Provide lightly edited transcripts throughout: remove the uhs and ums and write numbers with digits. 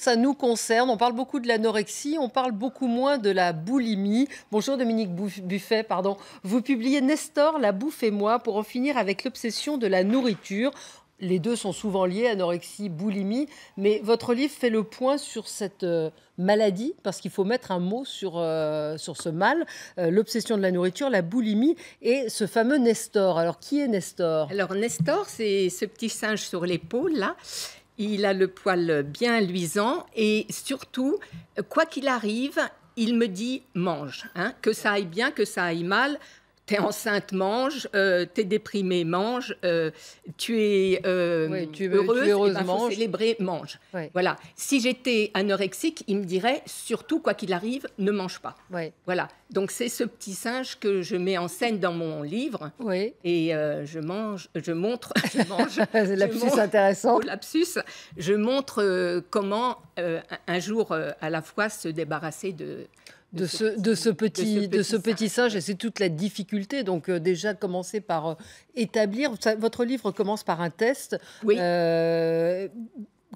ça nous concerne. On parle beaucoup de l'anorexie, on parle beaucoup moins de la boulimie. Bonjour Dominique Buffet, pardon. Vous publiez Nestor, la bouffe et moi, pour en finir avec l'obsession de la nourriture. Les deux sont souvent liés, anorexie, boulimie, mais votre livre fait le point sur cette maladie, parce qu'il faut mettre un mot sur ce mal, l'obsession de la nourriture, la boulimie et ce fameux Nestor. Alors, qui est Nestor ? Alors, Nestor, c'est ce petit singe sur l'épaule, là. Il a le poil bien luisant et surtout, quoi qu'il arrive, il me dit « mange hein ». Que ça aille bien, que ça aille mal. T'es enceinte, mange. T'es déprimée, mange. Tu es heureuse, mange. Célébrer, mange. Oui. Voilà. Si j'étais anorexique, il me dirait surtout, quoi qu'il arrive, ne mange pas. Oui. Voilà. Donc c'est ce petit singe que je mets en scène dans mon livre. Oui. Et je montre. C'est lapsus intéressant. Lapsus. Je montre comment un jour à la fois se débarrasser de ce petit singe, et c'est toute la difficulté. Donc déjà commencer par établir. Votre livre commence par un test. Oui.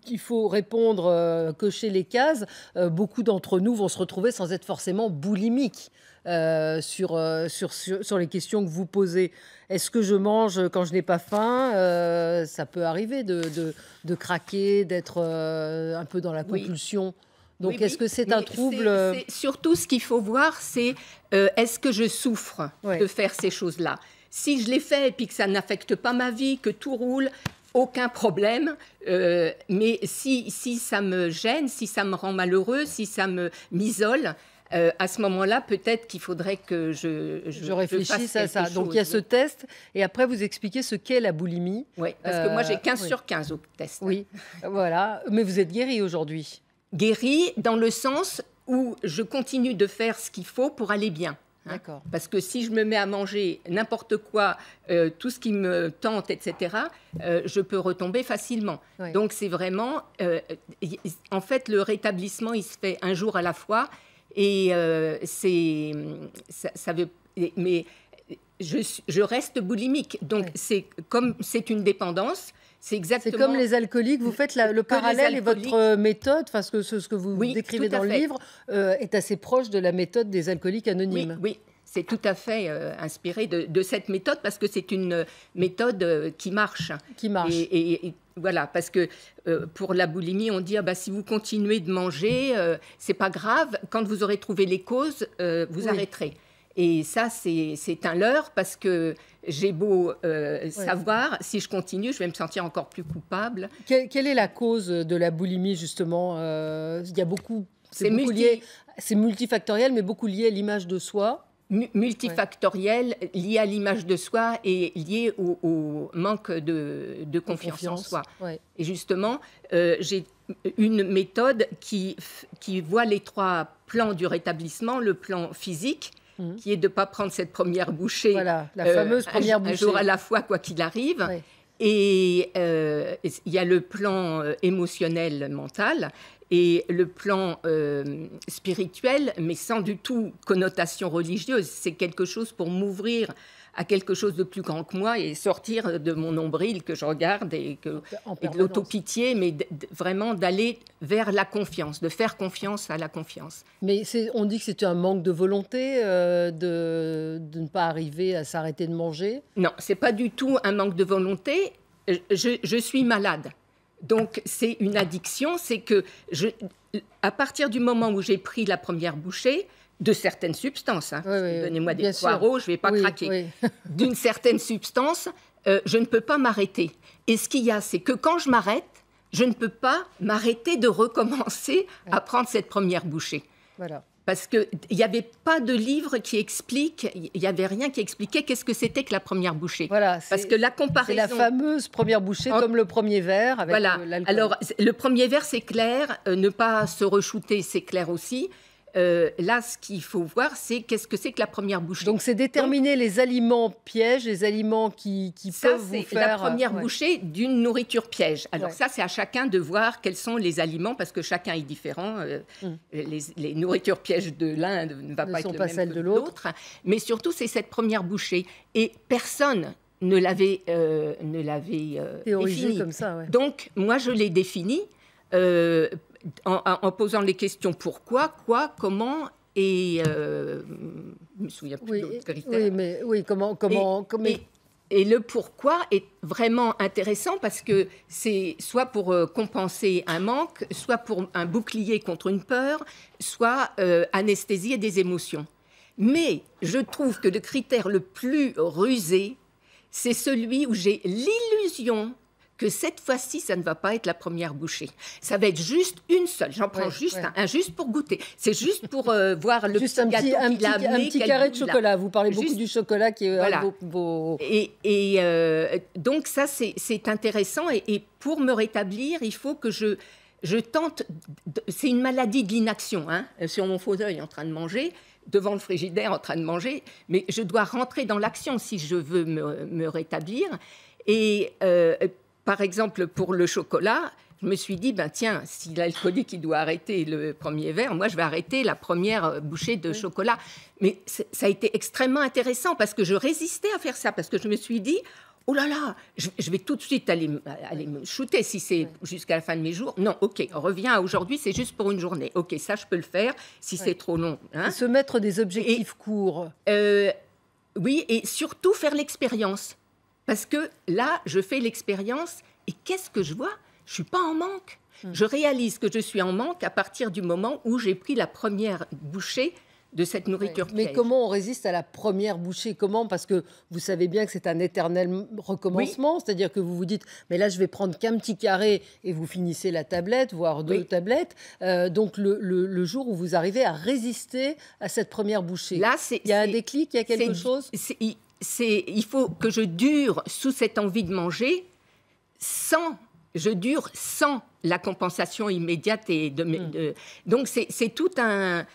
Qu'il faut répondre, cocher les cases. Beaucoup d'entre nous vont se retrouver sans être forcément boulimiques sur les questions que vous posez. Est-ce que je mange quand je n'ai pas faim ? Ça peut arriver de craquer, d'être un peu dans la compulsion. Oui. Donc, est-ce que c'est un trouble Surtout, ce qu'il faut voir, c'est est-ce que je souffre de faire ces choses-là ? Si je les fais et puis que ça n'affecte pas ma vie, que tout roule, aucun problème. Mais si ça me gêne, si ça me rend malheureux, si ça m'isole, à ce moment-là, peut-être qu'il faudrait que je réfléchisse à ça. Donc, il y a ce test. Et après, vous expliquez ce qu'est la boulimie. Oui, parce que moi, j'ai 15 sur 15 au test. Oui, voilà. Mais vous êtes guérie aujourd'hui. Guérie dans le sens où je continue de faire ce qu'il faut pour aller bien. D'accord. Parce que si je me mets à manger n'importe quoi, tout ce qui me tente, etc., je peux retomber facilement. Oui. Donc c'est vraiment... en fait, le rétablissement, il se fait un jour à la fois. Et ça veut... Mais je reste boulimique. Donc c'est une dépendance. C'est comme les alcooliques. Vous faites le parallèle et votre méthode, parce que ce que vous décrivez dans le livre est assez proche de la méthode des alcooliques anonymes. Oui. C'est tout à fait inspiré de cette méthode, parce que c'est une méthode qui marche. Et voilà, parce que pour la boulimie, on dit si vous continuez de manger, c'est pas grave. Quand vous aurez trouvé les causes, vous arrêterez. Et ça, c'est un leurre, parce que j'ai beau savoir, si je continue, je vais me sentir encore plus coupable. Quelle est la cause de la boulimie, justement ? Il y a beaucoup... C'est multifactoriel, mais beaucoup lié à l'image de soi. Multifactoriel, lié à l'image de soi et lié au manque de confiance en soi. Ouais. Et justement, j'ai une méthode qui voit les 3 plans du rétablissement. Le plan physique, qui est de ne pas prendre cette première bouchée. Voilà, la fameuse première bouchée. Un jour à la fois, quoi qu'il arrive. Ouais. Et il y a le plan émotionnel, mental, et le plan spirituel, mais sans du tout connotation religieuse. C'est quelque chose pour m'ouvrir à quelque chose de plus grand que moi et sortir de mon nombril que je regarde et de l'autopitié, mais vraiment d'aller vers la confiance, de faire confiance à la confiance. Mais on dit que c'est un manque de volonté de ne pas arriver à s'arrêter de manger ? Non, c'est pas du tout un manque de volonté. Je suis malade. Donc, c'est une addiction. C'est que à partir du moment où j'ai pris la première bouchée, de certaines substances, donnez-moi des poireaux, je ne vais pas craquer. D'une certaine substance, je ne peux pas m'arrêter. Et ce qu'il y a, c'est que quand je m'arrête, je ne peux pas m'arrêter de recommencer à prendre cette première bouchée. Voilà. Parce qu'il n'y avait pas de livre qui explique, il n'y avait rien qui expliquait qu'est-ce que c'était que la première bouchée. Voilà, parce que la comparaison... C'est la fameuse première bouchée, comme le premier verre avec l'alcool. Alors, le premier verre, c'est clair. Ne pas se re-shooter, c'est clair aussi. Là, ce qu'il faut voir, c'est qu'est-ce que c'est que la première bouchée. Donc, c'est déterminer les aliments pièges, les aliments qui peuvent vous faire... Ça, c'est la première bouchée d'une nourriture piège. Alors ça, c'est à chacun de voir quels sont les aliments, parce que chacun est différent. Les nourritures pièges de l'un ne va pas être le même celles que de l'autre. Mais surtout, c'est cette première bouchée. Et personne ne l'avait théorisé définie. comme ça. Donc, moi, je l'ai définie. en posant les questions pourquoi, quoi, comment, et je me souviens plus d'autres critères. Et le pourquoi est vraiment intéressant parce que c'est soit pour compenser un manque, soit pour un bouclier contre une peur, soit anesthésier des émotions. Mais je trouve que le critère le plus rusé, c'est celui où j'ai l'illusion que cette fois-ci, ça ne va pas être la première bouchée. Ça va être juste une seule. J'en prends un juste pour goûter. C'est juste pour voir le juste petit gâteau qu'il a amené. Un petit carré de chocolat. Vous parlez beaucoup du chocolat qui est voilà. vos... Donc ça, c'est intéressant. Et pour me rétablir, il faut que je tente... C'est une maladie de l'inaction, hein, sur mon fauteuil en train de manger, devant le frigidaire en train de manger. Mais je dois rentrer dans l'action si je veux me rétablir. Et... par exemple, pour le chocolat, je me suis dit, tiens, si l'alcoolique il doit arrêter le premier verre, moi je vais arrêter la première bouchée de chocolat. Mais ça a été extrêmement intéressant parce que je résistais à faire ça, parce que je me suis dit, oh là là, je vais tout de suite aller me shooter si c'est jusqu'à la fin de mes jours. Non, ok, reviens à aujourd'hui, c'est juste pour une journée. Ok, ça je peux le faire si c'est trop long. Hein. Se mettre des objectifs courts. Oui, et surtout faire l'expérience. Parce que là, je fais l'expérience et qu'est-ce que je vois? Je ne suis pas en manque. Je réalise que je suis en manque à partir du moment où j'ai pris la première bouchée de cette nourriture piège. Mais comment on résiste à la première bouchée? Comment? Parce que vous savez bien que c'est un éternel recommencement. Oui. C'est-à-dire que vous vous dites, mais là, je vais prendre qu'un petit carré et vous finissez la tablette, voire deux tablettes. Donc, le jour où vous arrivez à résister à cette première bouchée, là, il y a un déclic, il y a quelque chose? Il faut que je dure sous cette envie de manger sans la compensation immédiate. Donc, c'est tout un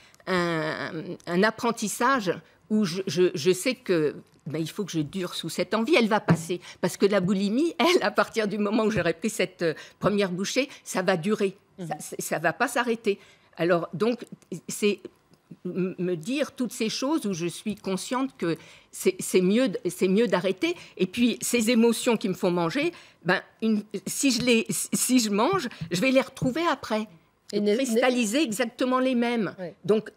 apprentissage où je sais que il faut que je dure sous cette envie. Elle va passer. Parce que la boulimie, elle, à partir du moment où j'aurai pris cette première bouchée, ça va durer. Ça ne va pas s'arrêter. Alors, donc, c'est... me dire toutes ces choses où je suis consciente que c'est mieux d'arrêter. Et puis, ces émotions qui me font manger, si je mange, je vais les retrouver après. Et cristalliser exactement les mêmes. Ouais. Donc,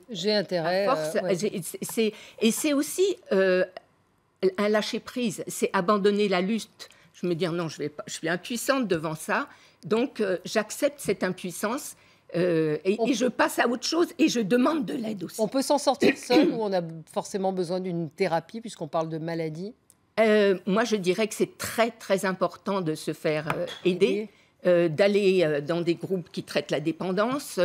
j'ai intérêt. C'est aussi un lâcher-prise. C'est abandonner la lutte. Je me dis, non, je suis impuissante devant ça. Donc, j'accepte cette impuissance. Et je passe à autre chose et je demande de l'aide aussi. On peut s'en sortir seul ou on a forcément besoin d'une thérapie puisqu'on parle de maladie? Moi, je dirais que c'est très, très important de se faire aider. D'aller dans des groupes qui traitent la dépendance,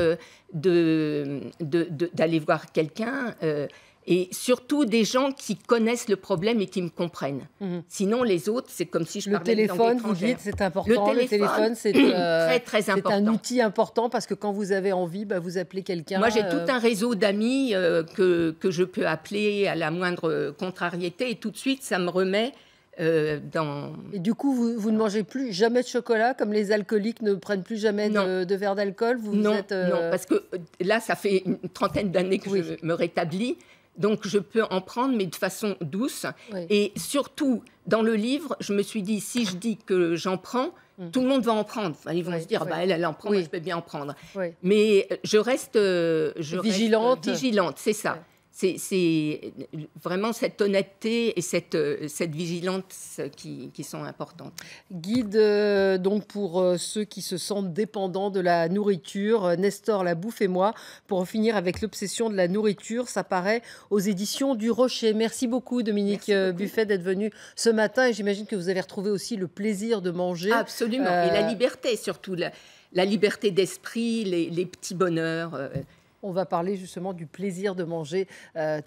d'aller voir quelqu'un, et surtout des gens qui connaissent le problème et qui me comprennent. Sinon, les autres, c'est comme si je parlais dans des téléphone, vous dites, c'est important. Le téléphone, c'est très, très important. C'est un outil important parce que quand vous avez envie, vous appelez quelqu'un. Moi, j'ai tout un réseau d'amis que je peux appeler à la moindre contrariété et tout de suite, ça me remet... Et du coup, vous ne mangez plus jamais de chocolat, comme les alcooliques ne prennent plus jamais de verre d'alcool? Non, parce que là, ça fait une trentaine d'années que je me rétablis, donc je peux en prendre, mais de façon douce. Oui. Et surtout, dans le livre, je me suis dit, si je dis que j'en prends, tout le monde va en prendre. Enfin, ils vont se dire, elle en prend, moi, je peux bien en prendre. Oui. Mais je reste vigilante, c'est ça. Ouais. C'est vraiment cette honnêteté et cette vigilance qui sont importantes. Guide donc pour ceux qui se sentent dépendants de la nourriture, Nestor, La Bouffe et moi, pour en finir avec l'obsession de la nourriture. Ça paraît aux éditions du Rocher. Merci beaucoup Dominique Buffet d'être venue ce matin et j'imagine que vous avez retrouvé aussi le plaisir de manger. Absolument, et la liberté surtout, la liberté d'esprit, les petits bonheurs. On va parler justement du plaisir de manger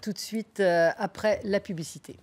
tout de suite après la publicité.